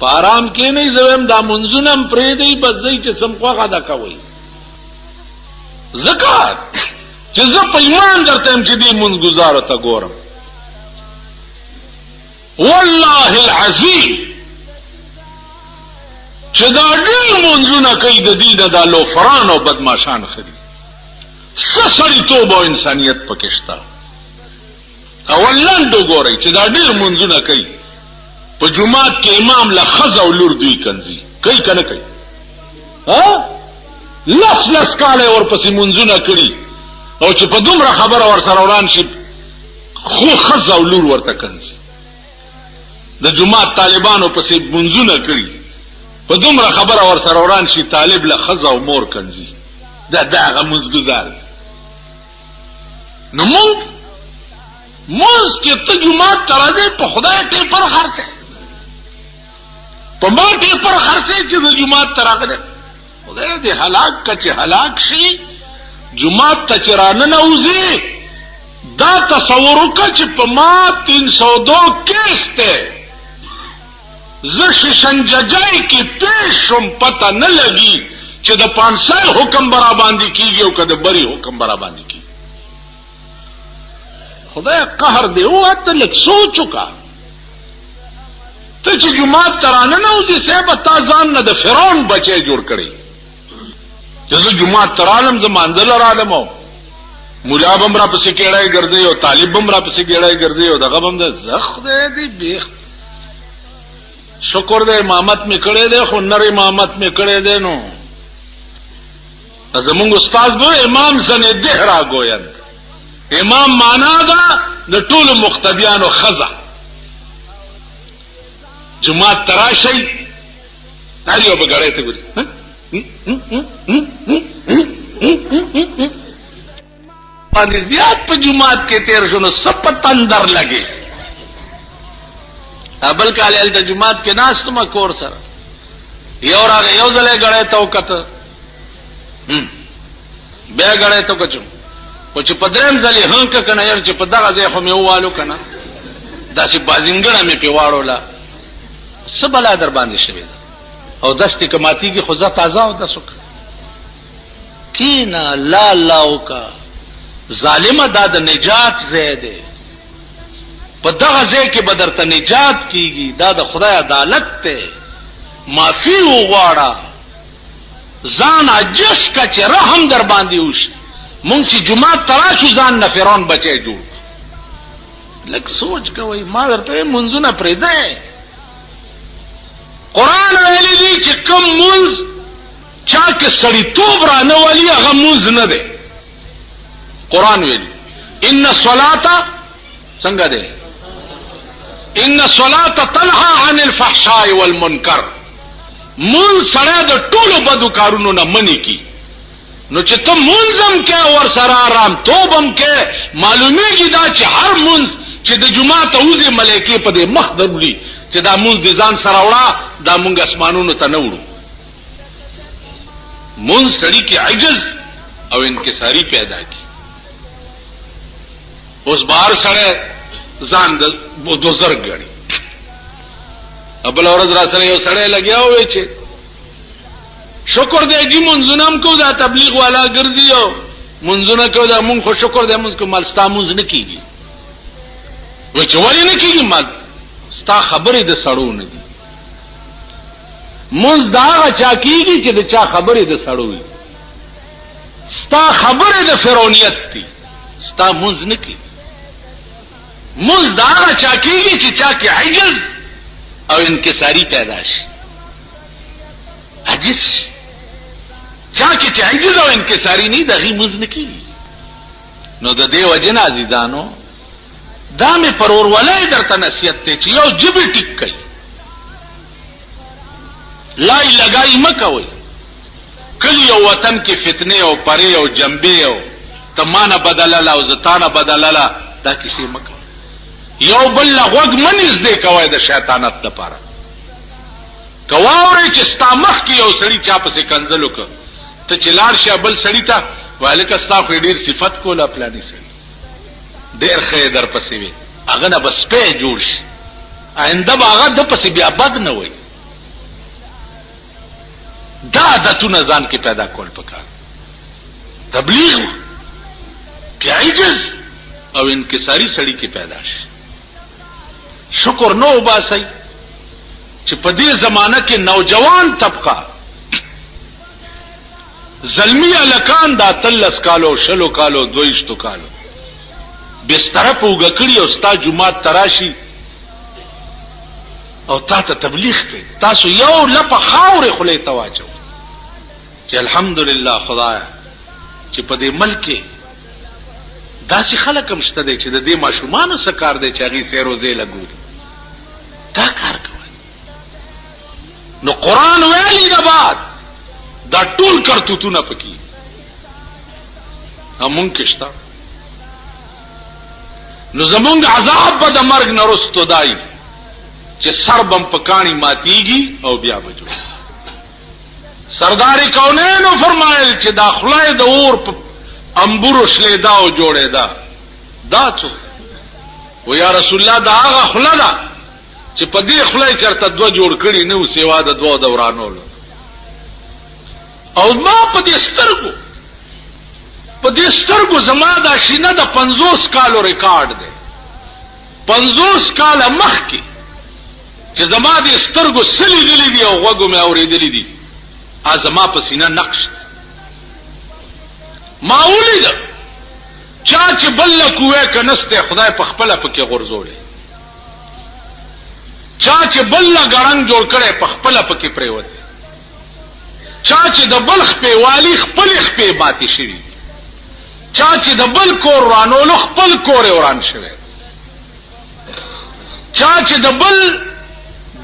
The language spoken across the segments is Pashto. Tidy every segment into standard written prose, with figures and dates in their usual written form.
په آرام کې نه زویم دا منځونم پرې دی بس ځای چې سم خوغه دا کوي زکات چې زه په ایمان درته هم چې دې منځ گزارو ته ګورم والله العظیم چې دا ډېر منځونه کوي د دې د دا لوفران او بدماشان خري څه سړیتوب او انسانیت پکې شته اول لنډو ګورئ چې دا ډېر منځونه کوي په جمعات کې امام له ښځه او لور دوی کنځي کوي که نه کوي لس کاله ورپسې منځونه کړي او چې په دومره خبره ورسره وران شي خو ښځه او لور ورته کنځي د جمعات طالبانو پسې منځونه کړي په دومره خبره ورسره وران شي طالب له ښځه او مور کنځي دا هغه منځګزار نو منځ کې ته جمعات ته راځې په خدای ټیپر خرڅې په ما ټیپر خرڅې چې د جمعات ته راغلی خدای دې هلاک که چې هلاک شي جمعات ته چې راننوځې دا تصور وکړه چې په ما 302 کیس دی زه ششنججای کې پیش شم پته نه لګي چې د پانسای حکم برا باندې کیږي او که د بری حکم برا باندې کیږي خدای قهر دی او ته لږ سوچ وکړه ته چې جمعات ته راننوځې صاحبه تا ځان نه د فرعون بچی جوړ کړی چې زه جمعات ته رالم زه مانځله رالم او ملا به هم راپسې کېړی ګرځوي او طالب به هم راپسې کېړی ګرځوي او دغه به هم د زه خدای دې بیخ شکر دے امامت میں کڑے دے خو نر امامت میں کڑے دے نو زمونږ استاد بو امام زنه دهرا گویند امام معنا دا د ټول مقتدیانو خزا جمعات تراشی تاریو بغړې ته ګوري باندې زیات په جمعات کې تیر شنو سپت اندر لګي ابل کاله د جمعات کې ناس تم کور سره یو راغه یو ځلې غړې ته وکړه بیا غړې ته کوچو او چې په درېم ځلې هنګ کنه یار چې په دغه ځای خو مې ووالو کنه دا چې بازنګړه مې په واړولا سبلا در باندې شوی او دستې کماتی کې خو ځه تازه او د سک کینا لا لاوکا ظالم دا د نجات زیاده په دغه ځای کې بدرته نجات کیږي دا د خدای عدالت ته معافي وغواړه ځان عجز کا چې رحم در باندې وشي مونږ چې جمعه تراشو ځان نه فرعون بچي جوړ لکه سوچ کوي ما ورته منځونه پرې ده قرآن ویلی دی چې کوم منځ چا کې سړیتوب را نه والی هغه منځ نه دی قرآن ویلی ان الصلاة څنګه دی ان الصلاة تنهى عن الفحشاء والمنکر مون سره د ټولو بدو کارونو نه منی کی نو چې ته منځم کې ور سره آرام توبم کې معلومیږي دا چې هر منځ چې د جمعه ته وځي ملائکه په دې مخ درولي چې دا منځ د ځان سره وړه دا مونږ اسمانونو ته نه وړو منځ سړي کې عجز او انکساری پیدا کی اوس بهر سره ځان د بزرګ غړي ابل اورز را سره یو سړی لګیا وې چې شکر دې دې منځونم کو دا تبلیغ والا ګرځي او منځونه کو دا مونږ خو شکر دې مونږ کو مال ستا مونږ نه کیږي و چې ولې نه کیږي مال ستا خبرې د سړو نه دي مونږ دا چا کیږي چې د چا خبرې د سړو وي ستا خبرې د فرعونیت دي ستا مونږ نه کیږي مونږ دا چا کیږي چې چا کې عجز او انکساری پیدا شي عجز چا کې چې عجز او انکساری نه دغه مونږ نه کیږي نو د دې وجه نه عزیزانو دا مې پرور ولای درته نصیحت ته چې یو جبې ټیک کړي لای لګای مکوي کلی او وطن کې فتنه او پرې او جنبې او تمانه بدلاله او زتانه بدلاله دا کیسې مکوي یو بل لغوګ منځ دې کوي د شیطانت لپاره کواوري چې ستا مخ کې یو سړی چا پسې کنځلو ک ته چلار شه بل سړی ته والک استا خو ډیر صفت کوله پلاني سړی ډیر خې در پسې وي هغه نه بس په جوړ شي آینده هغه د پسې بیا بد نه وي دا عادتونه ځان کې پیدا کول پکار. تبلیغ کې عجز او انکساری سړی کې پیدا شي. شکر نو وباسي چې په دې زمانہ کې نوجوان طبقه زلمی الکان دا 13 کالو 20 کالو 22 کالو بستر په وګکړی او ستا جمعات تراشي او تاسو تبلیغ کوي. تاسو یو لپه خاورې خلې تواچو چې الحمدلله خدایا چې په دې ملک داسې خلک هم شته دي چې د دې ماشومانو څه کار دی چې هغې سیروزې لګوري. دا کار کوي. نو قرآن ویلی نه بعد دا ټول کرتوتونه پکې همون کې شته. نو زمونږ عذاب به د مرګ نه رستو دای چې سر بم پکانی ماتیږي او بیا بجو. سردار کونینو فرمایل چې دا خلای د اور په انبورو شلیدا او جوړېدا. دا څه و یا رسول الله دا هغه خلا ده چې په دې خلای چرته دوه جوړ کړي نه و سیوا د دوه دورانولو. او ما په دې سترګو زما دا شینه د 50 کالو ریکارډ دی. 50 کاله مخکې چې زما د سترګو سلی دلی دی او غوږو مې اورېدلی دي زما په سینه نقش ما ولید چا چې بل کوه کنسته خدای په خپل پکې غرزولې. چا چې بل غړنګ جوړ کړي په خپل پکې پریوت. چا چې د بل خپې والی خپل خپې باتی شي. چا چې د بل کور رانولو خپل کور وران شوی. چا چې د بل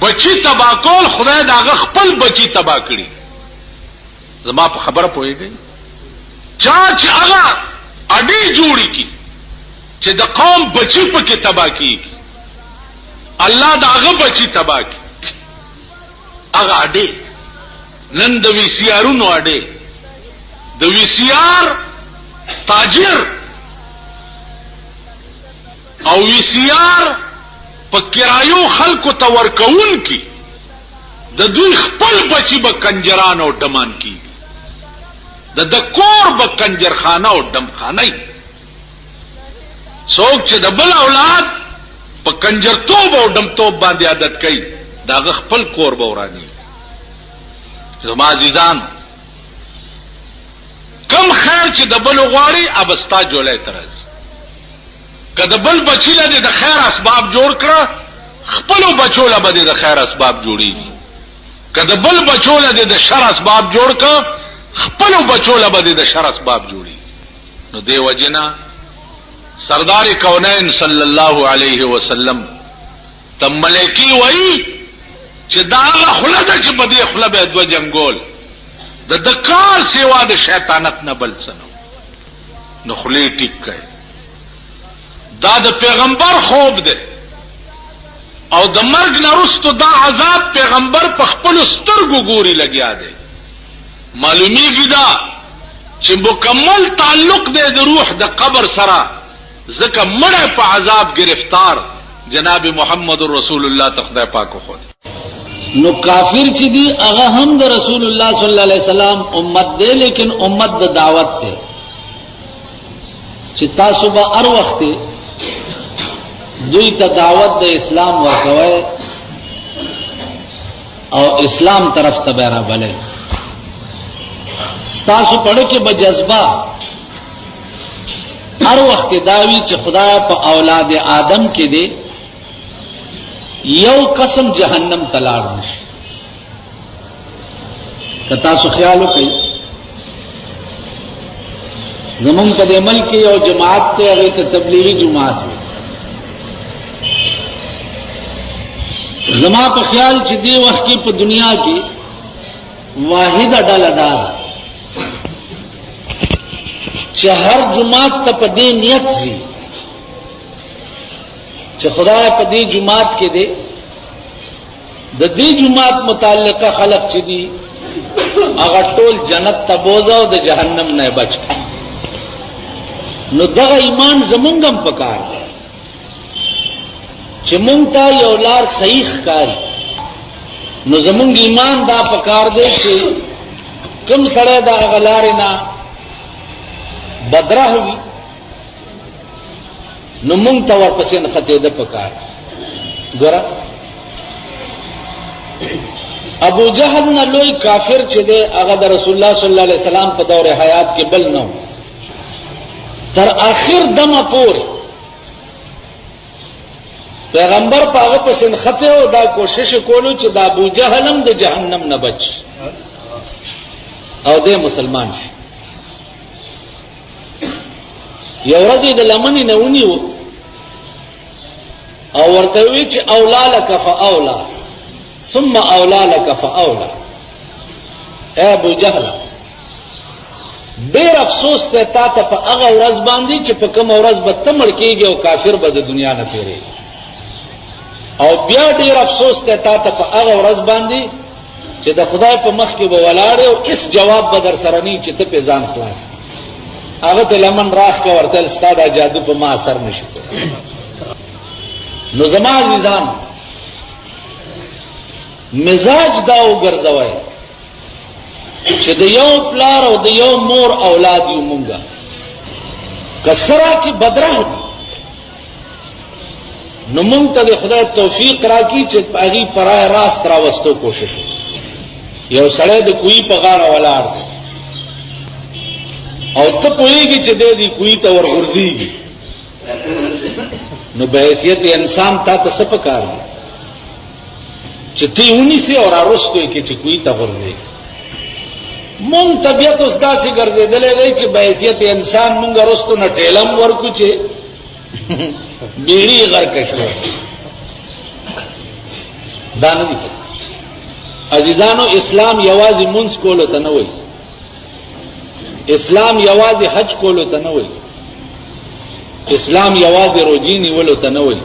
بچی تبا کول خدای داغه خپل بچی تبا کړي. زما په خبره پوهیږي. چا چې هغه اډی جوړی کی چې د قوم بچی پکې تبا کیږي الله داغه بچی تبا کی. هغه اډی نن د وی سی آرونو اډی د وی سی آر تاجر او وی سی آر په کرایو خلکو ته ورکون کی د دوی خپل بچی به کنجران او ډمان کی. د کور به کنجرخانه او ډمخانه. څوک چې د بل اولاد په کنجرتوب او ډمتوب باندې عادت کوي داغه خپل کور به ورانی. زما عزیزان کم خیر چې د بل غواړي ابستا جوړای ترز. کله بل بچی له د خیر اسباب جوړ کړه خپل بچو له بده د خیر اسباب جوړیږي. کله بل بچو له د شر اسباب جوړ کړه خپل بچو له بده د شر اسباب جوړي. نو دی وجنا سردار کونین صلی الله علیه وسلم تم ملکی وای چې دا خلده چې بده خله به دو جنگول د کار سیوا د شیطانت نه بل څه نو خلی ټیک کړي. دا د پیغمبر خوب دی او د مرګ نه وروسته دا عذاب پیغمبر په خپل سترګو ګوري لګیا دی. معلومیږي دا چې مکمل تعلق دی د روح د قبر سره ځکه مړ په عذاب گرفتار جناب محمد رسول الله تخدای پاک خو. نو کافر چې دی هغه هم د رسول الله صلی الله علیه وسلم امت دی لیکن امت د دعوت دی چې تاسو به هر وخت دوی ته دعوت د اسلام ورکوي او اسلام طرف ته به راغلي. ستاسو پړه کې به جذبه هر وخت داوی چې خدای په اولاد آدم کې دی یو قسم جهنم تلاړ نشي. که تاسو خیال وکړئ زمون په دې ملک یو جماعت ته هغه ته تبلیغي جماعت وي. زما په خیال چې دی وخت کې په دنیا کې واحد ډله ده چې هر جماعت ته په دې نیت سي چې خدای په دې جماعت کې دی د دې جماعت متعلقه خلق چې دي هغه ټول جنت ته بوځه او د جهنم نه بچ کړي. نو دغه ایمان زمونږ هم پکار دی چې مونږ ته یو لار صحیح ښکاري. نو زمونږ ایمان دا پکار دی چې کم سړی د هغه لارې نه بدراه وي نو مونږ ته ورپسې نښتېده پکار. ګوره ابو جهل نه لوی کافر چې دی هغه د رسول الله صلی الله علیه وسلم په دور حیات کې بل نه تر آخر دمه پورې پیغمبر په هغه پسې نښتی او دا کوشش کولو چې د ابو جهل هم د جهنم نه بچ او دی مسلمان شي. یو ورځ یې د لمنې نه ونیو او ورته وی چې اولا لک فاولا ثم اولا لک فاولا. اے ابو جهل ډېر افسوس دی تا ته په هغه ورځ باندې چې په کومه ورځ به ته مړ کېږي او کافر به د دنیا نه تېرېږي، او بیا ډېر افسوس دی تا ته په هغه ورځ باندې چې د خدای په مخ کې به ولاړې او هېڅ جواب به در سره نه چې ته پې ځان خلاص کړې. هغه ته لمن راخ که ورته ستا دا جادو په ما اثر نشي کولی. نو زما عزیزان مزاج دا وګرځوئ چې د یو پلار او د یو مور اولاد یو مونږه که سره کې بدراه دي نو مونږ ته د خدای توفیق راکړي چې په هغې پرای راست راوستو کوشش وکړو. یو سړی د کوی په غاړه ولاړ دی او ته پوهېږي چې دی دې کوی ته ورغورځېږي نو به حیثیت انسان تا ته څه پکار دی چې ته یې ونیسې او راروستو یې کړې چې کوی ته غورځېږي. مونږ طبیعت اوس داسې ګرځېدلی دی چې به حیثیت انسان مونږ رستو نه ټیلم ورکو چې بیړي غرقه شوه. دا نه دي عزیزانو. اسلام یوازې مونځ کولو ته نه وایي، اسلام یوازې حج کولو ته نه وایي، اسلام یوازې روجی نیولو ته نه وایي،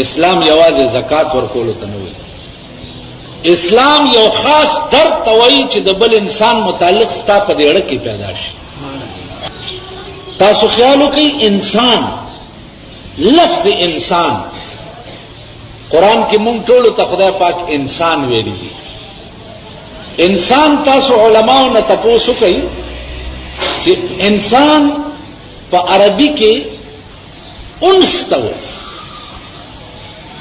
اسلام یوازې زکات ورکولو ته نه وایي. اسلام یو خاص درد ته وایي چې د بل انسان متعلق ستا په دې اړه کې پیدا شي. تاسو خیال وکړئ انسان لفظ انسان قرآن کې مونږ ټولو ته خدای پاک انسان ویلی دی. انسان تاسو علماو نه تپوس وکئ چې انسان په عربي کې انس ته وایي.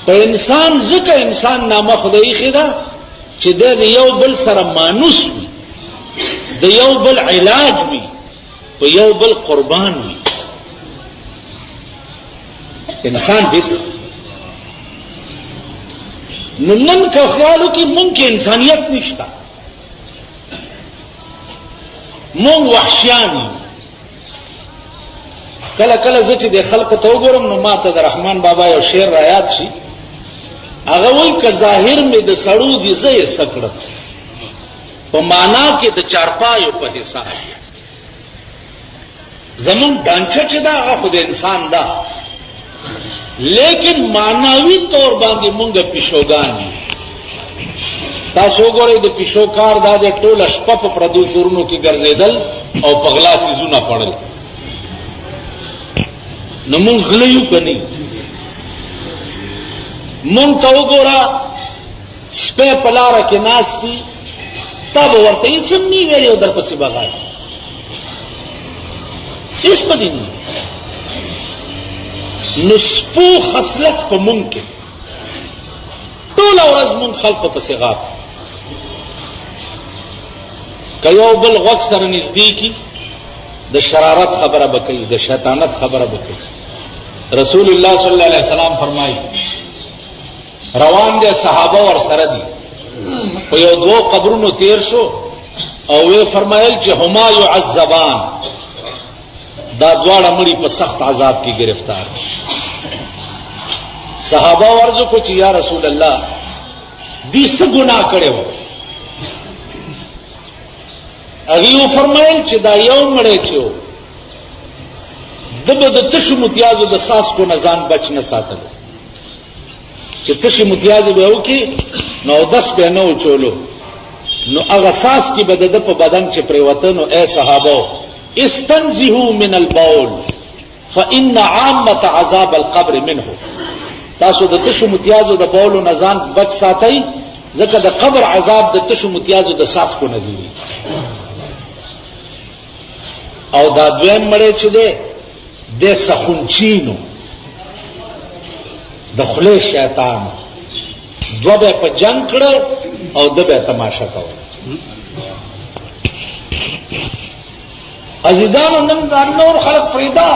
په انسان ځکه انسان نامه خدای ایښې ده چې د یو بل سره مانوس وي، د یو بل علاج وي، په یو بل قربان وي. انسان دې نو نن که خیال وکړي مونږ کې انسانیت نشته، مونږ وحشیان یو. کله کله زه چې د خلقو ته وګورم نو ما ته د رحمان بابا یو شعر را یاد شي. هغه وایي که ظاهر مې د سړو دي زه یې څه کړم، په معنا کې د چارپایو په حساب. زمونږ ډانچه چې ده هغه خو د انسان ده، لیکن معنوي طور باندې مونږ پیشوګان یو. تاسو وګورئ د پیشو کار دا د ټوله شپه په پردو کورونو کې ګرځېدل او په غلا څیزونه خوړل. نو مونږ غله یو که نه؟ مونږ ته وګوره سپی په لاره کې ناست دي، تا به ورته هېڅ هم نه ویلې او درپسې بغاړي، هېڅ به دې نه. نو سپو خصلت په مونږ کې ټوله ورځ مونږ خلقو پسې غاپ. که یو بل غوږ سره نږدې کي د شرارت خبره به کوي، د شیطانت خبره به کوي. رسول الله صلی الله علیه وسلم فرمایي روان دي صحابه ور سره دي په یو دوه قبرونو تیر شو او وی فرمایل چې هما يعذبان، دا دواړه مړي په سخت عذاب کې گرفتار. صحابه ورزو کو چې یا رسول الله دې څه ګناه کړی و؟ هغه فرمایل چې دا یو مړی چې د به د تشو متیازو د ساسکو نه ځان بچ نه ساتلو، چې تشي متیازې به وکړي نو اودس به نه وچولو، نو هغه ساس کې به د ده په بدن چې پرېوته. نو ای صحابو استنزهوا من البول فإن عامة عذاب القبر منه. تاسو د تشو متیازو د بولو نه ځان بچ ساتئ ځکه د قبر عذاب د تشو متیازو د ساسکو نه دی. او دا دویم مړی چې دی د سخونچینو د خولې شیطان دوه به په جنگ کړه او د به تماشا کوله. عزیزانو نن دا نور خلق پریدا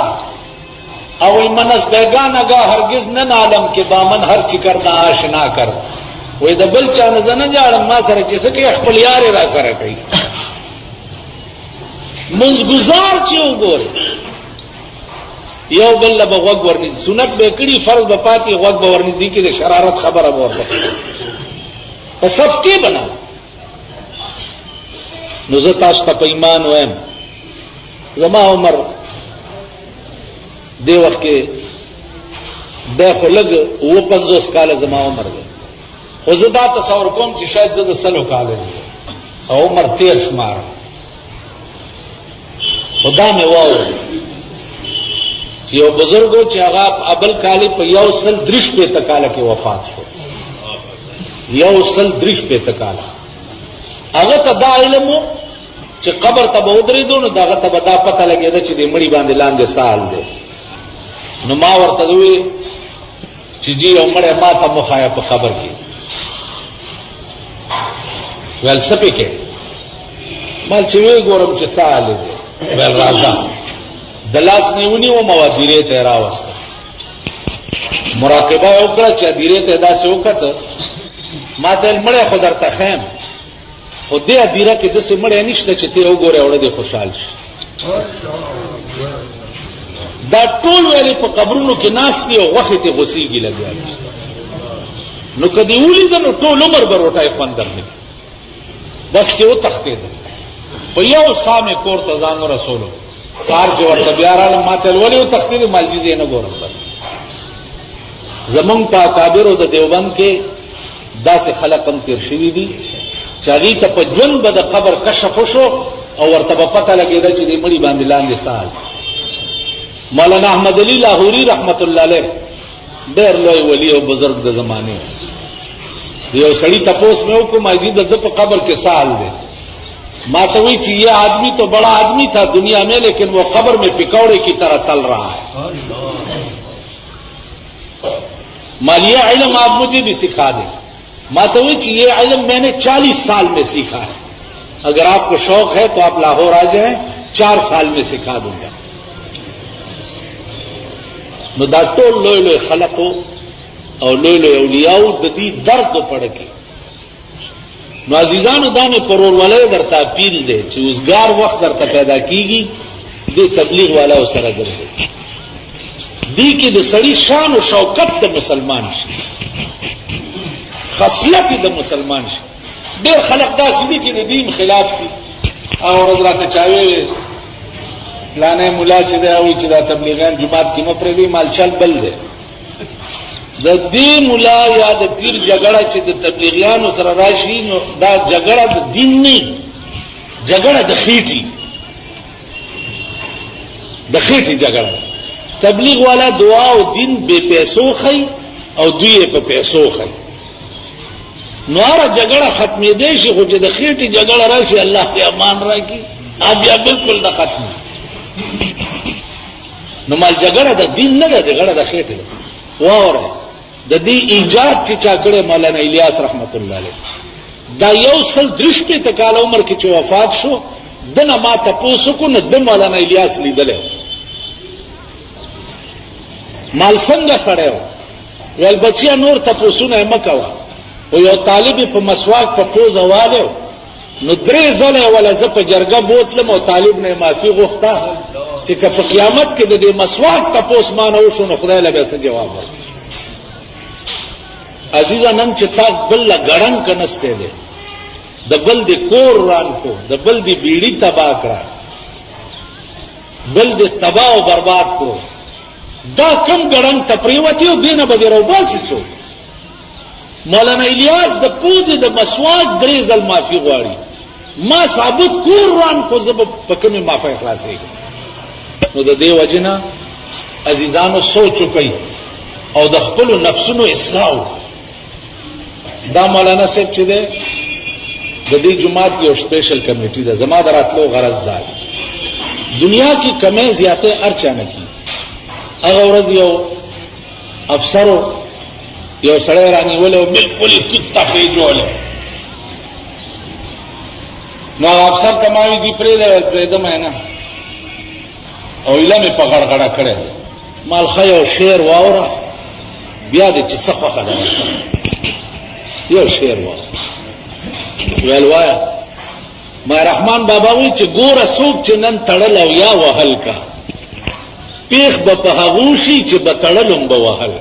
او منس بیگانگا هرگز نن عالم کې دامن هر چی کرنا آشنا کر وې د بل چا نه زنه جاړم ما سره چې څه کې خپل یار را سره کوي منځګزار چې وګوري یو بل به وګ ورني سنت به کړي فرض به پاتې وګ به ورني دي کې د شرارت خبره ورته په صف کې بناست. نو زه تاسو ته په ایمان وایم زما عمر دی وخت کې د خو لګ 50 کال زما عمر دی خو زه دا تصور کوم چې شاید زه د 100 کال او عمر 13 شمار خدا مې واو چې یو بزرګو چې هغه ابل کالی په یو سل درش په تکاله کې وفات شو یو سل درش په تکاله هغه ته دا علم چې قبر ته به ودرېدو نو داغه ته به دا پته لګېده چې د مړي باندې لاندې سال دی. نو ما ورته وی چې جی یو مړی ما ته مخایا په قبر کې ویل سپې کې مال چې وی ګورم چې سال دی ویل راځه د لاس نیونی و موادیره ته راوسته مراقبه وکړه چې ادیره ته داسې وکړه ما ته مړی خو درته خیم خو دې ادیره کې داسې مړی نشته چې ته وګورې وړه دې خوشحال شي. دا ټول ویلې په قبرونو کې ناست دي او غوښې ته غوسېږي لګیا نو که دې ولیده نو ټول عمر به روټۍ خوند درنه بس کې وتښتېده په یو ساه مې کور ته ځان ورسولو سهار چې ورته بیا رالم ما ته ولې وتښتېدې مالجي زه یې نه ګورم. بس زمونږ په اکابرو د دیوبند کې داسې خلق هم تېر شوي دي چې هغوی ته په ژوند به د قبر کشف وشو او ورته به پته لګېده چې دې مړي باندې لاندې سال. مولانا احمد علی لاهوري رحمت الله علیه ډېر لوی ولی او بزرگ د زمانه یو سړی تپوس مې وکړ ماجي د په قبر کې سال دی ما تو وی چې یہ آدمی تو بڑا آدمی تھا دنیا میں لیکن وہ قبر میں پکوڑے کی طرح تل رہا ہے. مالیہ علم آپ مجھے بھی سکھا دیں ما تو وی کہ یہ علم میں نے 40 سال میں سیکھا ہے اگر آپ کو شوق ہے تو آپ لاہور آ جائیں 4 سال میں سکھا دوں گا. نو دا ټول لوی لوی خلقو او لوی لوی اولیاء د دې درد پړکی. نو عزیزانو دا مې پرور ولې درته اپیل دی چې اوسګار وخت درته پیدا کیږي د تبلیغ والا سره ګرځي دی کې د سړی شان او شوکت د مسلمان شي خاصیت د مسلمان شي. ډېر خلق دا سړي چې د دین خلاف دي او حضرت چاوي پلانې مولا چې دا وایي چې دا تبلیغیان جمعات کې مپرې دي مال چل بل دی د دې مولا یا د پیر جګړه چې د تبلیغیانو سره راشي نو دا جګړه د دین نه جګړه د خېټي جګړه. تبلیغ والا دعا او دین بے پیسو خي او دوی په پیسو خي نو هر جګړه ختمې دي شي خو چې د خېټي جګړه راشي الله دې امان راکړي بیا بالکل نه ختمه. نو مال جګړه د دین نه ده جګړه د خېټي ده. واوره د دې ایجاد چې چا کړه مولانا الیاس رحمت الله علیه دا یو سل درش په تکال عمر کې چې وفات شو دنه ما تاسو کو نه د مولانا الیاس لیدل مال څنګه سړیو ول بچیا نور تاسو نه مکوا او یو طالب په مسواک په پوزه والو نو درې ځله ولا ز په جرګه بوتلم او طالب نه معافي غوښته چې په قیامت کې د دې مسواک تاسو ما نه وشو نو خدای له به څه جواب ورکړي. عزیزا نن چې تا بل غړنګ کنسته دي د بل دی کور ران کو د بل دی بیڑی تباہ کړه بل دی تباہ او برباد کړو دا کم غړنګ تپریوتی او دینه بده رو باسي څو. مولانا الیاس د پوزې د مسواک درې ځل معافي غواړي ما ثابت کور ران کو زب پکمه معافي خلاصي. نو د دې وجنه عزیزانو سوچ وکړئ او د خپل نفسونو اصلاح. دا مولانا صاحب چې ده د دې جماعت یو سپیشل کمیټي ده زما دراتلو غرض ده دنیا کی کمې زیاتې ارچا نه کی. هغه ورځ یو افسرو یو سړی رانیولو بالکل کتا شي جوړ نو افسر تماوی جی پریدم ہے نا او ایله مې په غړغړه کړې مال خیو شعر واوره بیا دې چې صفه خدای یو شعر واوره ویل وایا ما رحمان بابا وی چې ګوره څوک چې نن تړل او یا وهل کا پیخ به په هغوشي چې به تړلم به وهل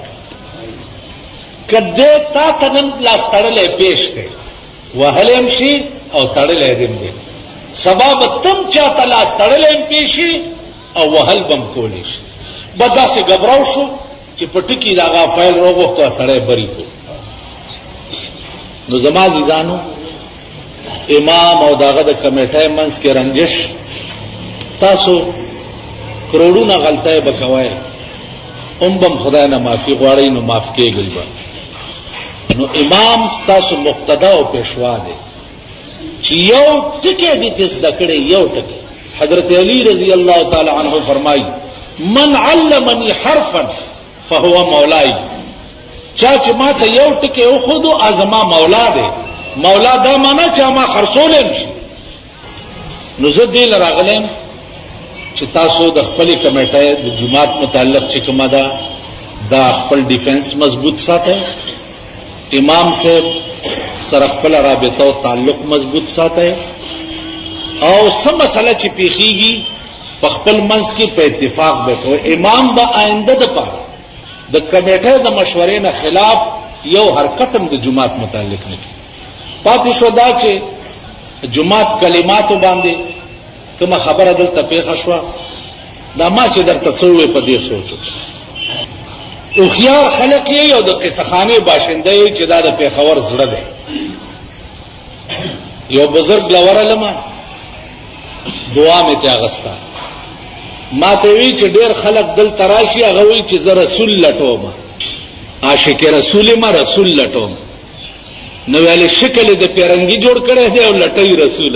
کده تا تنن لاس تړلې پېښ دی وهلم شي او تړلې دې دې سبب تم چاته لاس تړلې پېشي او وهل بم کولی شي بدا سے غبراو شو چې پټکی دا غافایل روغخته سړی بری کو نو زما عزیزانو امام او داغه د کمیټه منس کې رنجش تاسو کروڑونه غلطه بکوای بم خدای نه معافي غواړي نو معاف کېږي نو امام ستاسو مقتدا او پېښوا دی چې یو ټکی دې تاسو دکړې یو ټکی حضرت علی رضی اللہ تعالی عنہ فرمائی من علمنی حرفا فهو مولاي چاچ ما ته یو ټکی او خودو ازما مولا دی مولا دا معنا چې ما خرصولم شي نو زه دې لراغلم چې تاسو د خپل کمیټه د جماعت متعلق چې کومه دا خپل ډیفنس مضبوط ساتي امام سے سره خپل رابطه او تعلق مضبوط ساتي او سم مسله چې پیخیږي په خپل منځ کې په اتفاق به کوي امام به آینده د پاره د کمیټه د مشورې نه خلاف یو حرکت هم د جماعت متعلق نه کوي پاتې شو دا چې جماعت کلماتو باندې کومه خبره دلته پیښه شو دا ما چې درته څه وې په دې سوچو او خيار خلق یې یو د قصخانه باشنده چې دا د پیښور زړه دی یو بزرګ لور علما دعا مې ته اغستا ما ته وی چې ډېر خلک دل تراشي هغه وی چې زه رسول لټوم عاشق رسول ما رسول لټوم نو ویل شکل د پیرنګي جوړ کړي دی او لټي رسول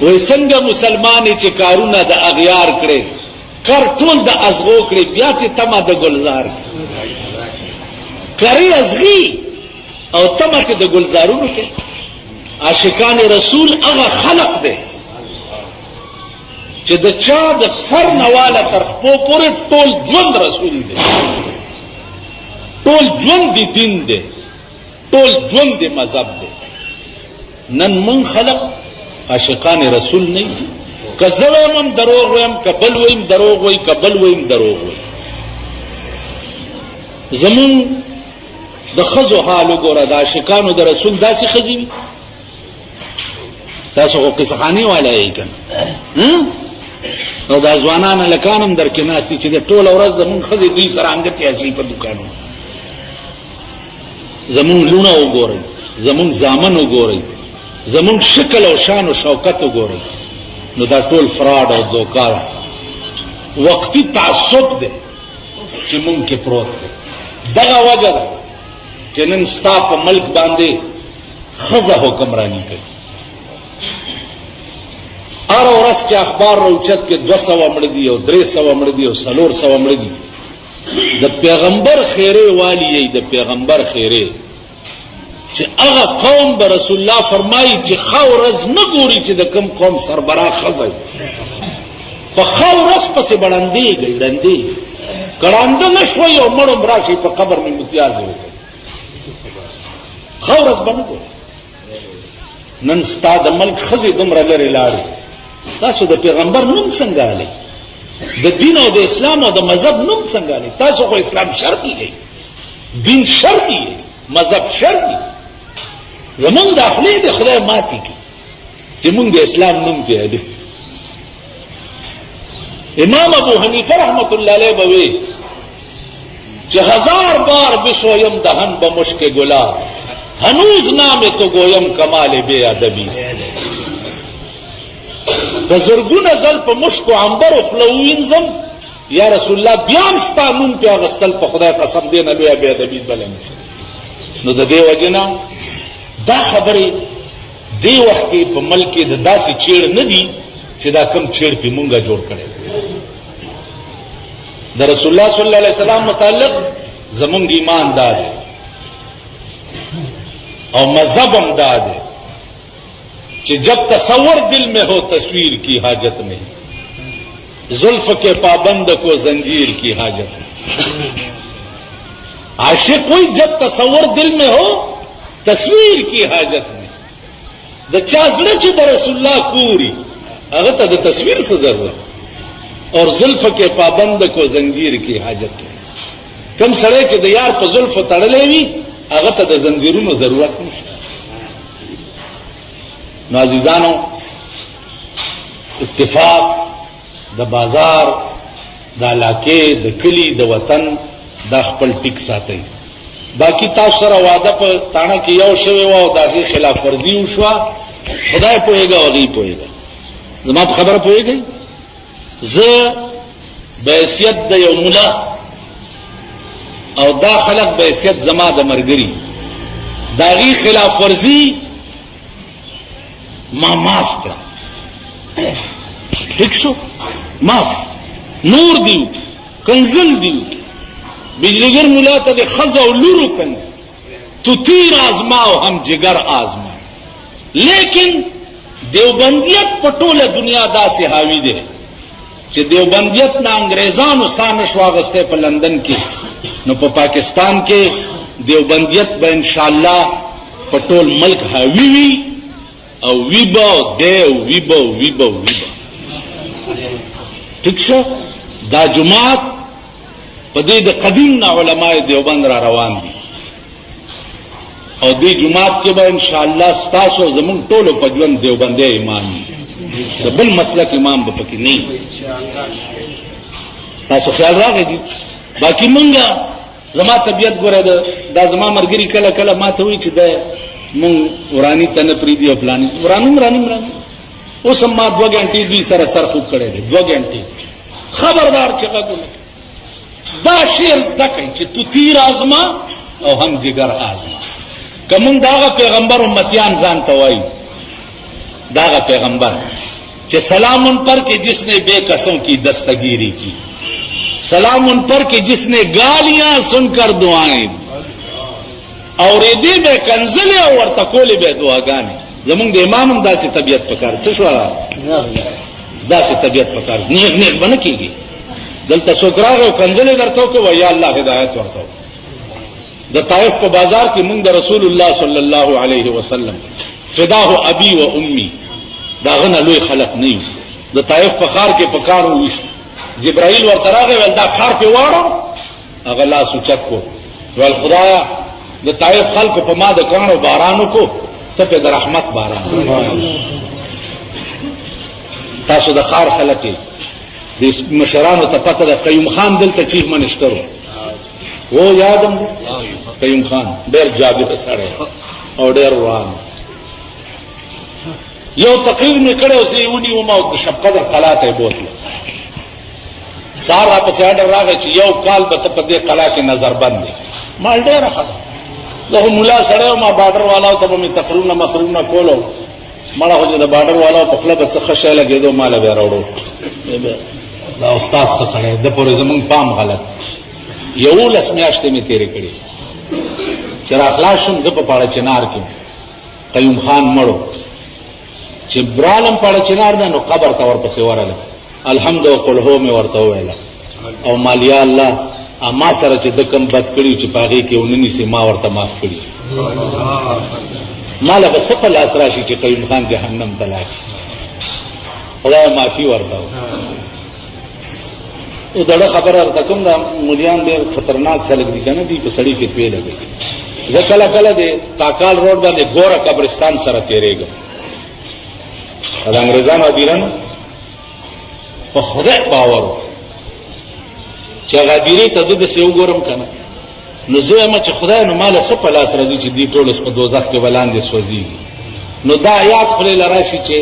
وای څنګه مسلمانې چې کارونه د اغیار کړي کر ټول د ازغو کړي بیا ته تمه د گلزار کړي ازغي او تمه ته د گلزارونو کې عاشقان رسول هغه خلق دی چې د چا د سر نواله تر خپو پورې ټول ژوند رسول دی ټول ژوند دی دین دی ټول ژوند دی مذهب دی نن من خلق عاشقان رسول نه کزویم دروغ ویم کبل ویم دروغ وی کبل ویم دروغ وی زمون د خزو حال وګوره د عاشقانو د رسول داسې خزي تاسو کو قصخانی والا یې کنه نو د ځوانانو لکانم درکې ناسي چې د ټول ورځ زمون خزي دوی سره انګتیا شي په دکانو زمون لونه وګورئ زمون زامن وګورئ زمون شکل او شان او شوکت وګورئ نو دا ټول فراډ او دوکا وقتی تعصب دی چې مونږ کې پروت دی دغه وجه ده چې نن ستا په ملک باندې خزه حکمرانی کوي هر ورځ چې اخبار راوچت کې 200 مړ دي او 300 مړ دي او 400 مړ دي د پیغمبر خیره والی دی د پیغمبر خیره چې هغه قوم به رسول الله فرمایي چې خاورز نه ګوري چې د کوم قوم سربراه خزای په خاورز پسې بړندې ګړندې کړاند نشوي او مړم راشي په قبر می امتیاز وکړي خاورز باندې نن ستاد ملک خزي دومره لري لاړي تاسو د پیغمبر نوم څنګه علي د دین او د اسلام او د مذهب نوم څنګه علي تاسو خو اسلام شرعي دی دین شرعي مذهب شرعي زمونږ د خپلې د خدای ماتي کی چې مونږ د اسلام نوم ته دی امام ابو حنیفه رحمت الله علیه بوي چې 1000 بار بشویم دهن به مشک گلاب هنوز نام تو گویم کمال بے ادبی بزرگونه زل په مشک او عنبر او خلوینزم یا رسول الله بیا مستانون په غستل په خدای قسم دی نه لوی بے ادبی بلنه نو د دې وجنه دا خبره دی وخت کې په ملک د داسې چیړ نه دی چې دا کم چیړ پی مونږه جوړ کړي د رسول الله صلی الله علیه وسلم متعلق زمونږ ایمان دا دی اور مذہب ہم داد ہے کہ جب تصور دل میں ہو تصویر کی حاجت نہیں زلف کے پابند کو زنجیر کی حاجت نہیں عاشق کوئی جب تصور دل میں ہو تصویر کی حاجت نہیں دا چازڑے چی دا رسول اللہ کوری اگر تا دا تصویر سے ضرورت اور زلف کے پابند کو زنجیر کی حاجت نہیں کم سڑے چی دا یار پا زلف تڑلے وی هغه ته د زنجیرونو ضرورت نشته نو عزیزانو اتفاق د بازار د علاقې د کلی د وطن د خپل ټیک ساتي باقی تاسو سره وعده په تاڼه کې یو شوی و او دغه خلاف ورزي وشوه خدای پوهیږي او غي پوهیږي زما په خبره پوهیږي زه به حیثیت د یو مولا او دا خلق به حیثیت زما د مرګري داغي خلاف ورزي ما معاف کړه ٹھیک شو معاف نور دیو کنزل دیو بجلیگر مولا ته د خزا او لورو کنز تو تیر آزماو هم جگر آزما لیکن دیوبندیت پټوله دنیا داسې حاوی ده چې دیوبندیت نه انګريزانو سانش واغسته په لندن کې نو په پاکستان کې دیوبندیت به ان شاء الله پټول ملک حاوی وي او ویبا دیو ویبا ویبا ویبا ٹھیک شو دا جماعت په دې د قدیم نه علماء دیوبند را روان دي او دې جماعت کې به ان شاء الله ستاسو زمون ټولو په ژوند دیوبندي ایمان د بل مسلک امام به پکې نه تاسو خیال راغی دي باقی مونږه زما طبیعت ګوره دا زما مرګري کله کله ما ته وی چې دا مونږ ورانی تنه پری دی پلان ورانی اوس ما 2 غنټې دوی سره سر خوب کړي دي 2 غنټې خبردار چې غوږ دا شعر زده کوي چې تو تیر آزما او هم جگر آزما کوم داغه پیغمبر امتیان ځان ته وایي داغه پیغمبر کہ سلام ان پر کہ جس نے بے قصوں کی دستگیری کی سلام ان پر کہ جس نے گالیاں سن کر دعائیں اور دې به کنزله او ورته کولې به دعاګانې زمونږ د امام هم داسې طبیعت پکار څه شو داسې طبیعت پکار نیغ بنه کیږي دلته څوک راغی کنزله درته کوي یا الله هدایت ورته د طائف په بازار کې موږ د رسول الله صلی الله علیه وسلم فداه ابي و امي دا غنه لوی خلق نه یو د طائف په خار کې پکارو وشت جبرائیل ورته راغی ول دا خار په واړو هغه لاس اوچت کو ول خدایا د طائف خلق په ما د کانو بارانو کو ته په د رحمت باران تاسو د خار خلک د مشرانو ته پته د قیوم خان دلته چیف منسٹر و یادم قیوم خان ډیر جابر سره او ډیر روان یو تقریر می کړو چې ونی و ما د شب قدر قلعه ته بوتل سارا په ساډر راغی چې یو کال به ته په دې قلعه کې نظر بندي ما ډیر خبر له مولا سره ما بارډر والاو ته می تقریرونه مقررونه کولو مړه هو چې د بارډر والاو په خپل څه خشه لګیدو مال به راوړو دا استاد ته سره د پورې زمون پام غلط یو لس میاشتې می تیرې کړې چې راخلاص شم زه په پاړه چنار کې قیوم خان مړو چې برالم پاړه چنار نه نو قبر ته ورپسې وراله الحمد قل هو می ورته ویل او مالیا الله اما سره چې د کم بد کړیو چې پاغي کې ونني سي ما ورته معاف کړی مال به سفل اسراشي چې قیوم خان جهنم تلاک خدای معافي ورته او دغه خبره ورته کوم دا مليان ډېر خطرناک خلک دي کنه دي په سړی فتوی لګي ځکه کله دې تاکال روډ باندې ګوره قبرستان سره تیرېږي دا انګريزانو دیرانو په خدای باور چې غاديري ته زده سیو ګورم کنه نو زه ما چې خدای نو مال څه په لاس راځي چې دی ټول په دوزخ کې ولاندې سوځي نو دا آیات خپل لراشي چې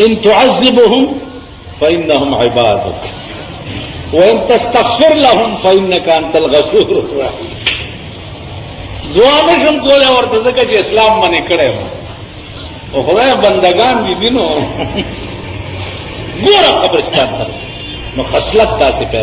ان تعذبهم فانهم عبادك وان تستغفر لهم فانك انت الغفور الرحيم دعا نشم کوله ورته ځکه چې اسلام باندې کړه او خدای بندگان دي دینو ګوره قبرستان سره نو خصلت تاسې پیدا